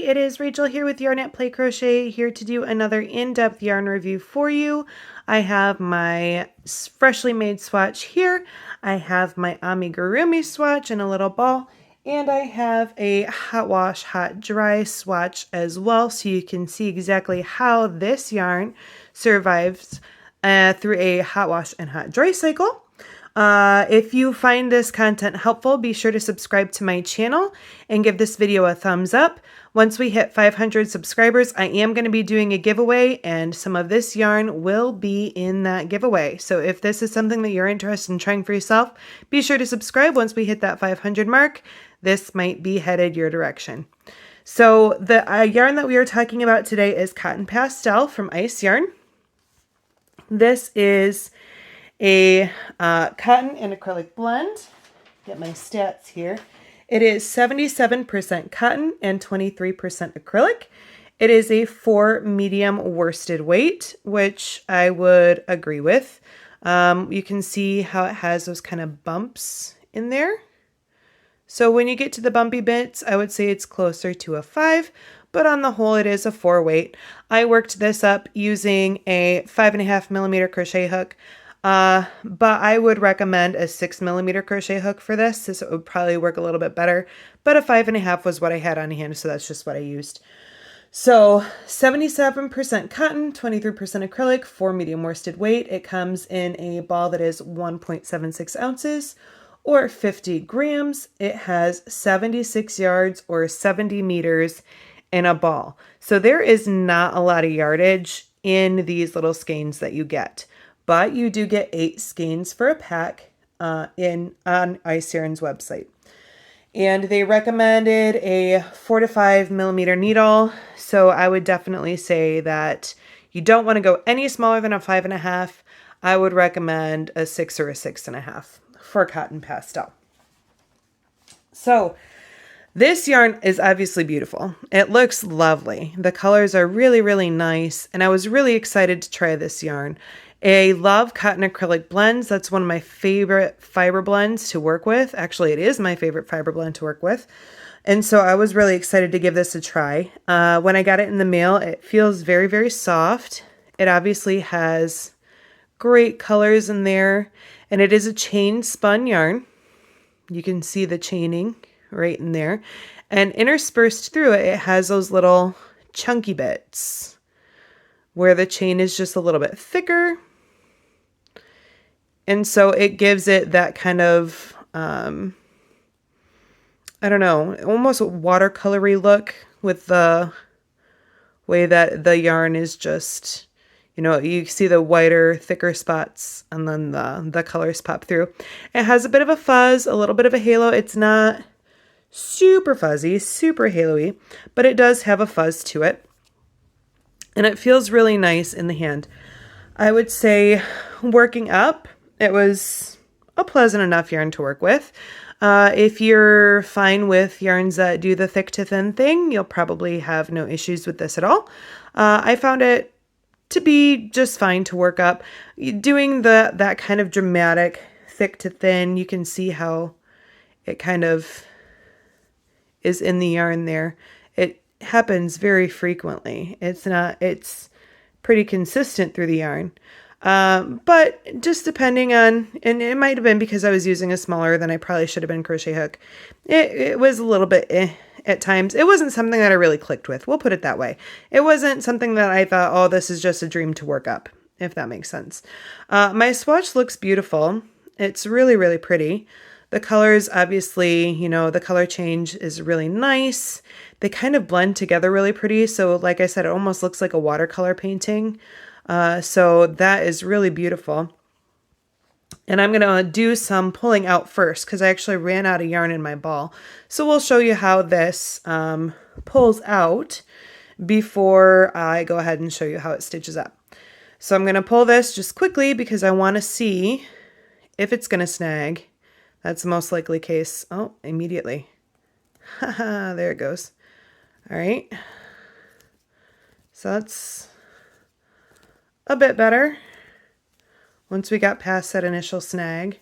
everybody, it is Rachel here with Yarn at Play Crochet, here to do another in-depth yarn review for you. I have my freshly made swatch here, I have my Amigurumi swatch in a little ball, and I have a hot wash, hot dry swatch as well, so you can see exactly how this yarn survives through a hot wash and hot dry cycle. If you find this content helpful, be sure to subscribe to my channel and give this video a thumbs up. Once we hit 500 subscribers, I am going to be doing a giveaway, and some of this yarn will be in that giveaway. So if this is something that you're interested in trying for yourself, be sure to subscribe. Once we hit that 500 mark, this might be headed your direction. So the yarn that we are talking about today is Cotton Pastel from Ice Yarn. This is a cotton and acrylic blend. Get my stats here. It is 77% cotton and 23% acrylic. It is a 4 medium worsted weight, which I would agree with. You can see how it has those kind of bumps in there. So when you get to the bumpy bits, I would say it's closer to a 5, but on the whole, it is a 4 weight. I worked this up using a 5.5 millimeter crochet hook. But I would recommend a 6 millimeter crochet hook for this. This would probably work a little bit better, but a 5.5 was what I had on hand, so that's just what I used. So 77% cotton, 23% acrylic, 4 medium worsted weight. It comes in a ball that is 1.76 ounces or 50 grams. It has 76 yards or 70 meters in a ball. So there is not a lot of yardage in these little skeins that you get. But you do get 8 skeins for a pack on Ice Yarn's website. And they recommended a 4 to 5 millimeter needle. So I would definitely say that you don't want to go any smaller than a 5.5. I would recommend a 6 or a 6.5 for Cotton Pastel. So this yarn is obviously beautiful. It looks lovely. The colors are really, really nice. And I was really excited to try this yarn. I love cotton acrylic blends. That's one of my favorite fiber blends to work with. Actually, it is my favorite fiber blend to work with. And so I was really excited to give this a try. When I got it in the mail, it feels very, very soft. It obviously has great colors in there. And it is a chain spun yarn. You can see the chaining right in there. And interspersed through it, it has those little chunky bits where the chain is just a little bit thicker. And so it gives it that kind of, I don't know, almost watercolory look with the way that the yarn is just, you know, you see the whiter, thicker spots and then the colors pop through. It has a bit of a fuzz, a little bit of a halo. It's not super fuzzy, super halo-y, but it does have a fuzz to it. And it feels really nice in the hand. I would say working up, it was a pleasant enough yarn to work with. If you're fine with yarns that do the thick to thin thing, you'll probably have no issues with this at all. I found it to be just fine to work up. Doing that kind of dramatic thick to thin, you can see how it kind of is in the yarn there. It happens very frequently. It's pretty consistent through the yarn. But just depending on, and it might have been because I was using a smaller than I probably should have been crochet hook. It was a little bit at times. It wasn't something that I really clicked with. We'll put it that way. It wasn't something that I thought, oh, this is just a dream to work up, if that makes sense. My swatch looks beautiful. It's really, really pretty. The colors, obviously, you know, the color change is really nice. They kind of blend together really pretty. So like I said, it almost looks like a watercolor painting. So that is really beautiful. And I'm going to do some pulling out first because I actually ran out of yarn in my ball. So we'll show you how this pulls out before I go ahead and show you how it stitches up. So I'm going to pull this just quickly because I want to see if it's going to snag. That's the most likely case. Oh, immediately. Haha, there it goes. All right. So that's a bit better once we got past that initial snag.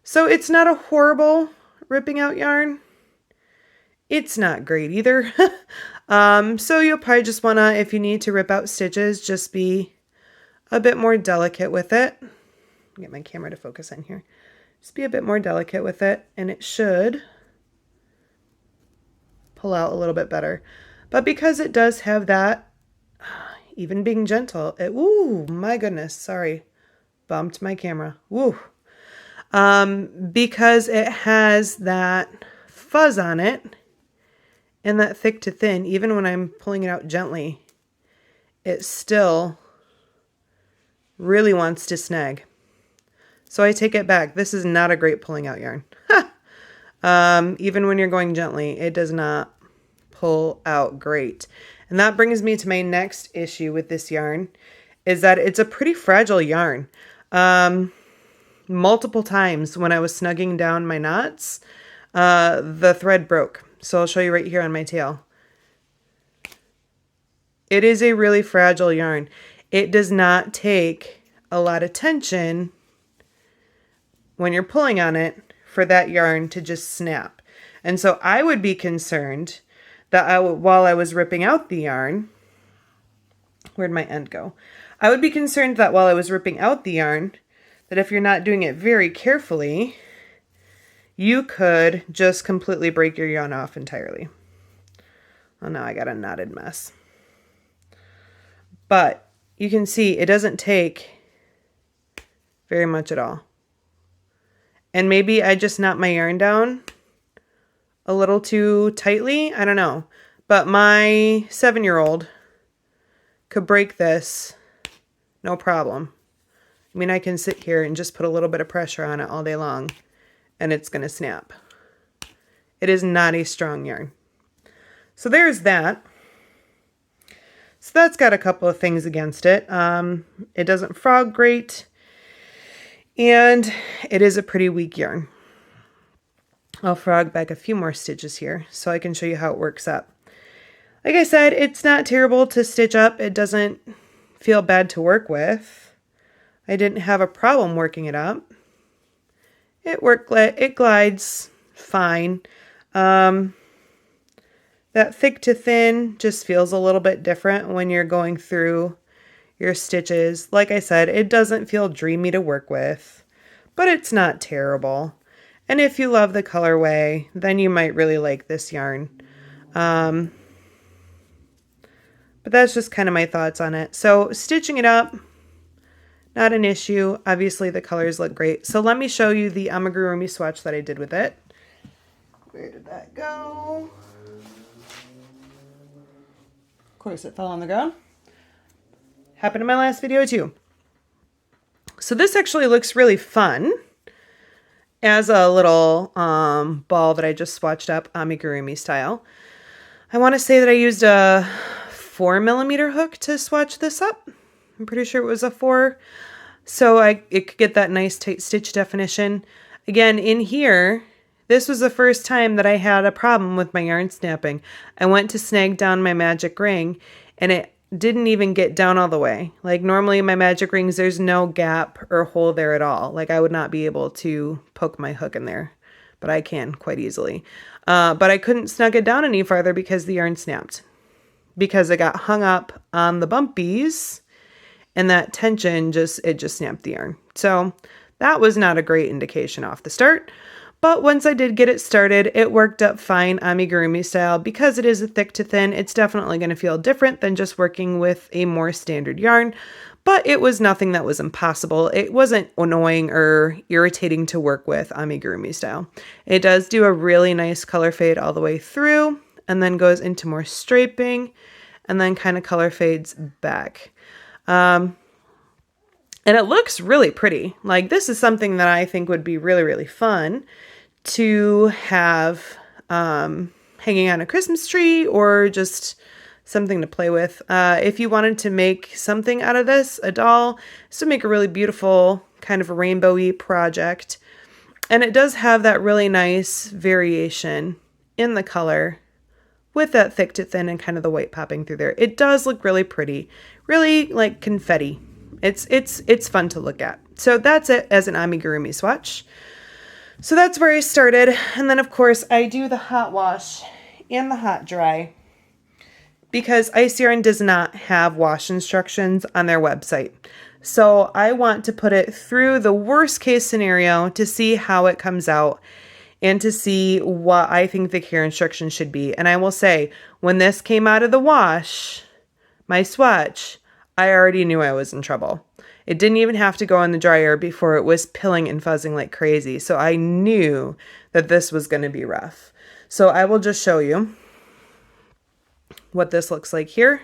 So it's not a horrible ripping out yarn. It's not great either. So you'll probably just want to, if you need to rip out stitches, just be a bit more delicate with it. Get my camera to focus in here. Just be a bit more delicate with it, and it should pull out a little bit better. But because it does have that, even being gentle, ooh, my goodness, sorry, bumped my camera. Woo. Because it has that fuzz on it and that thick to thin, even when I'm pulling it out gently, it still really wants to snag. So I take it back. This is not a great pulling out yarn. Even when you're going gently, it does not pull out great. And that brings me to my next issue with this yarn, is that it's a pretty fragile yarn. Multiple times when I was snugging down my knots, the thread broke. So I'll show you right here on my tail. It is a really fragile yarn. It does not take a lot of tension when you're pulling on it for that yarn to just snap. And so I would be concerned that while I was ripping out the yarn, where'd my end go? I would be concerned that while I was ripping out the yarn, that if you're not doing it very carefully, you could just completely break your yarn off entirely. Oh, now I got a knotted mess. But you can see it doesn't take very much at all. And maybe I just knot my yarn down a little too tightly. I don't know. But my 7-year-old could break this no problem. I mean, I can sit here and just put a little bit of pressure on it all day long and it's going to snap. It is not a strong yarn. So there's that. So that's got a couple of things against it. It doesn't frog great, and it is a pretty weak yarn. I'll frog back a few more stitches here so I can show you how it works up. Like I said, it's not terrible to stitch up. It doesn't feel bad to work with. I didn't have a problem working it up. It glides fine. That thick to thin just feels a little bit different when you're going through your stitches. Like I said, it doesn't feel dreamy to work with, but it's not terrible. And if you love the colorway, then you might really like this yarn. But that's just kind of my thoughts on it. So stitching it up, not an issue. Obviously the colors look great. So let me show you the Amigurumi swatch that I did with it. Where did that go? Of course it fell on the ground. Happened in my last video too. So this actually looks really fun as a little ball that I just swatched up Amigurumi style. I want to say that I used a 4mm hook to swatch this up. I'm pretty sure it was a 4. So it could get that nice tight stitch definition. Again, in here, this was the first time that I had a problem with my yarn snapping. I went to snag down my magic ring and it didn't even get down all the way. Like normally in my magic rings, there's no gap or hole there at all. Like I would not be able to poke my hook in there, but I can quite easily. But I couldn't snug it down any farther because the yarn snapped. Because it got hung up on the bumpies and that tension just snapped the yarn. So that was not a great indication off the start. But once I did get it started, it worked up fine Amigurumi style. Because it is a thick to thin, it's definitely going to feel different than just working with a more standard yarn. But it was nothing that was impossible. It wasn't annoying or irritating to work with Amigurumi style. It does do a really nice color fade all the way through and then goes into more striping and then kind of color fades back. And it looks really pretty. Like this is something that I think would be really, really fun to have hanging on a Christmas tree or just something to play with. If you wanted to make something out of this, a doll, this would make a really beautiful kind of rainbowy project. And it does have that really nice variation in the color with that thick to thin and kind of the white popping through there. It does look really pretty, really like confetti. It's fun to look at. So that's it as an Amigurumi swatch. So that's where I started. And then of course I do the hot wash and the hot dry. because Ice Yarn does not have wash instructions on their website. So I want to put it through the worst case scenario to see how it comes out and to see what I think the care instructions should be. And I will say, when this came out of the wash, my swatch, I already knew I was in trouble. It didn't even have to go in the dryer before it was pilling and fuzzing like crazy. So I knew that this was going to be rough. So I will just show you what this looks like here.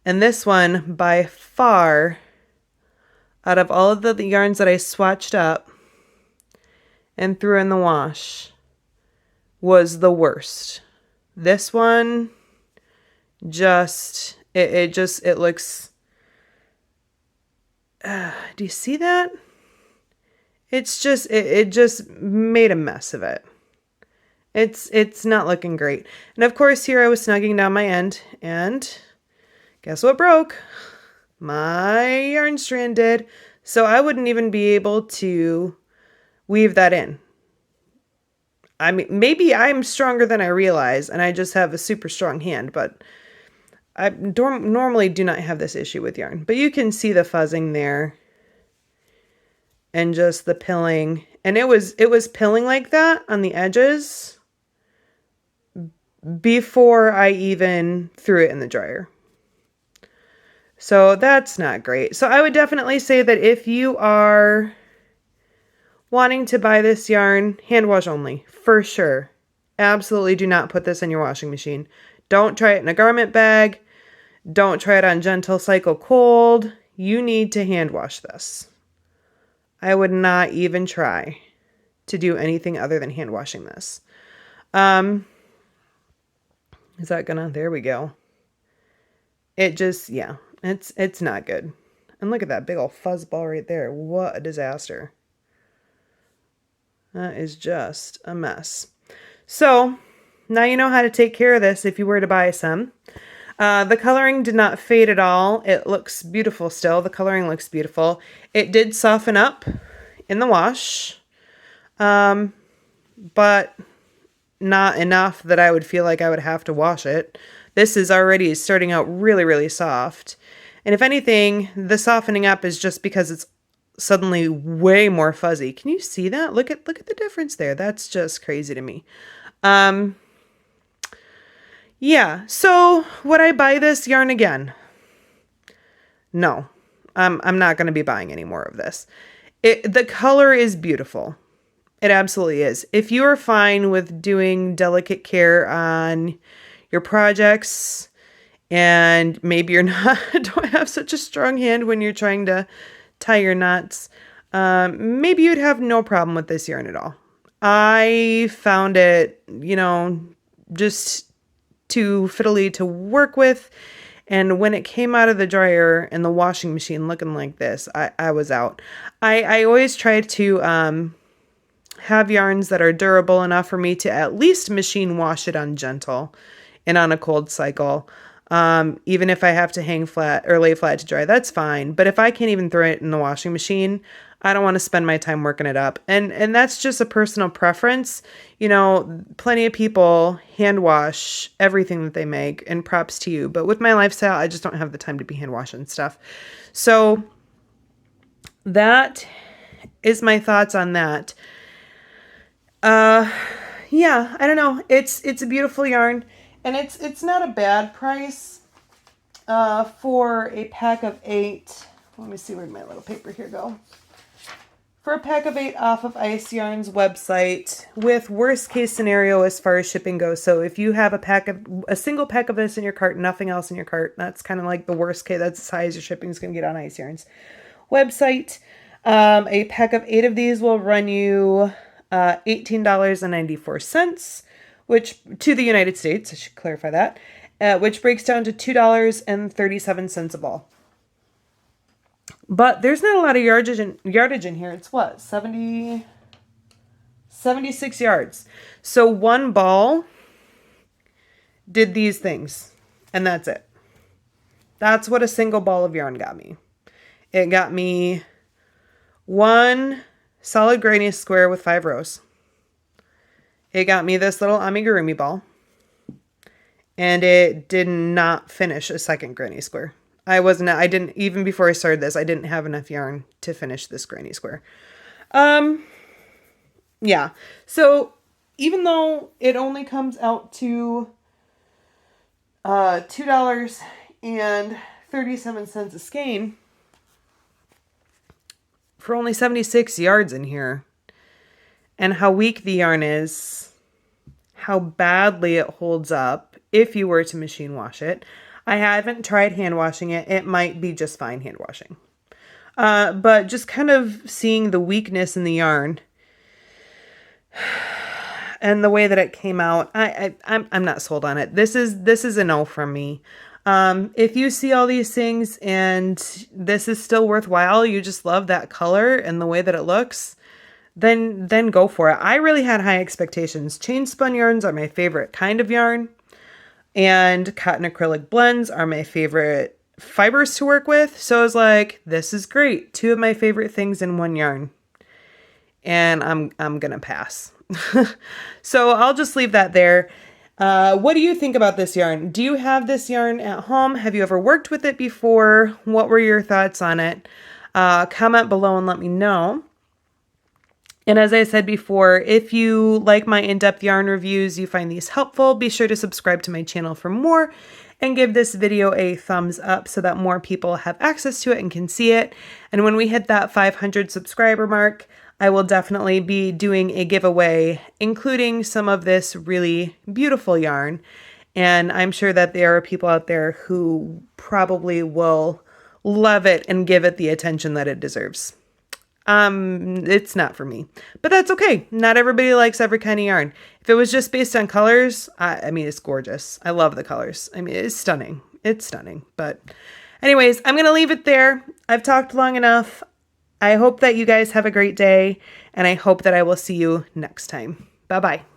And this one, by far, out of all of the yarns that I swatched up and threw in the wash, was the worst. This one just, it looks, do you see that? It's just, it just made a mess of it. It's not looking great. And of course, here I was snugging down my end, and guess what broke? My yarn strand did. So I wouldn't even be able to weave that in. I mean, maybe I'm stronger than I realize, and I just have a super strong hand, but I normally do not have this issue with yarn. But you can see the fuzzing there and just the pilling. And it was pilling like that on the edges before I even threw it in the dryer. So that's not great. So I would definitely say that if you are wanting to buy this yarn, hand wash only, for sure. Absolutely do not put this in your washing machine. Don't try it in a garment bag. Don't try it on gentle cycle cold. You need to hand wash this. I would not even try to do anything other than hand washing this. Is that gonna, there we go. It just, yeah, it's not good. And look at that big old fuzz ball right there. What a disaster. That is just a mess. So now you know how to take care of this if you were to buy some. The coloring did not fade at all. It looks beautiful still. The coloring looks beautiful. It did soften up in the wash, but not enough that I would feel like I would have to wash it. This is already starting out really, really soft. And if anything, the softening up is just because it's suddenly way more fuzzy. Can you see that? Look at the difference there. That's just crazy to me. Yeah, so would I buy this yarn again? No, I'm not going to be buying any more of this. The color is beautiful. It absolutely is. If you are fine with doing delicate care on your projects, and maybe you're not, don't have such a strong hand when you're trying to tie your knots, maybe you'd have no problem with this yarn at all. I found it, just too fiddly to work with. And when it came out of the dryer and the washing machine looking like this, I was out. I always try to have yarns that are durable enough for me to at least machine wash it on gentle and on a cold cycle. Even if I have to hang flat or lay flat to dry, that's fine. But if I can't even throw it in the washing machine, I don't want to spend my time working it up. And that's just a personal preference. Plenty of people hand wash everything that they make, and props to you. But with my lifestyle, I just don't have the time to be hand washing stuff. So that is my thoughts on that. Yeah, I don't know. It's a beautiful yarn, and it's not a bad price for a pack of 8. Let me see, where'd my little paper here go? For a pack of 8 off of Ice Yarn's website, with worst case scenario as far as shipping goes. So if you have a single pack of this in your cart, nothing else in your cart, that's kind of like the worst case. That's the size your shipping is going to get on Ice Yarn's website. A pack of 8 of these will run you $18.94, which to the United States, I should clarify that, which breaks down to $2.37 a ball. But there's not a lot of yardage in here. It's what, 76 yards. So one ball did these things, and that's it. That's what a single ball of yarn got me. It got me one solid granny square with 5 rows. It got me this little amigurumi ball. and it did not finish a second granny square. I didn't, even before I started this, I didn't have enough yarn to finish this granny square. Yeah. So even though it only comes out to $2.37 a skein for only 76 yards in here, and how weak the yarn is, how badly it holds up if you were to machine wash it. I haven't tried hand washing it. It might be just fine hand washing. But just kind of seeing the weakness in the yarn and the way that it came out, I'm not sold on it. This is a no from me. If you see all these things and this is still worthwhile, you just love that color and the way that it looks, then go for it. I really had high expectations. Chain spun yarns are my favorite kind of yarn, and cotton acrylic blends are my favorite fibers to work with. So I was like, this is great. 2 of my favorite things in one yarn. And I'm gonna pass. So I'll just leave that there. What do you think about this yarn? Do you have this yarn at home? Have you ever worked with it before? What were your thoughts on it? Comment below and let me know. And as I said before, if you like my in-depth yarn reviews, you find these helpful, be sure to subscribe to my channel for more and give this video a thumbs up so that more people have access to it and can see it. And when we hit that 500 subscriber mark, I will definitely be doing a giveaway, including some of this really beautiful yarn. And I'm sure that there are people out there who probably will love it and give it the attention that it deserves. It's not for me, but that's okay. Not everybody likes every kind of yarn. If it was just based on colors, I mean, it's gorgeous. I love the colors. I mean, it's stunning. It's stunning. But anyways, I'm going to leave it there. I've talked long enough. I hope that you guys have a great day, and I hope that I will see you next time. Bye-bye.